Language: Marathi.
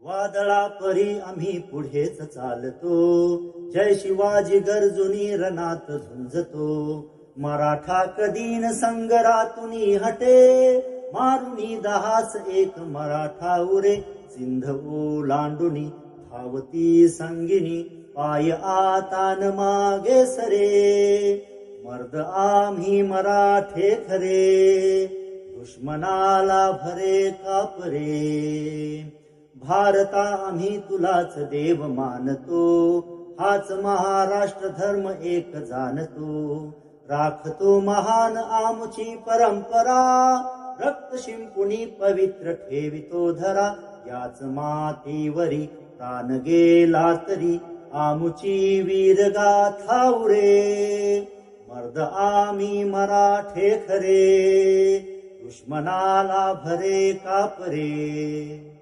वादळा परी आम्ही पुढेच चालतो, जय शिवाजी गर्जुनी रणात झुंजतो. मराठा कदीन संगरातुनी हटे, मारुनी दहास एक मराठा उरे. सिंध ओलांडुनी धावती संगिनी, पाय आता न मागे सरे. मर्द आम्ही मराठे खरे, दुश्मनाला भरे कापरे. भारता आम्ही तुलाच देव मानतो, हाच महाराष्ट्र धर्म एक जाणतो. राखतो महान आमुची परंपरा, रक्त शिंपुणी पवित्र ठेवितो धरा. याच मातीवरी प्राण गेला तरी, आमुची वीरगाथा उरे. मर्द आम्ही मराठे खरे, दुश्मनाला भरे कापरे.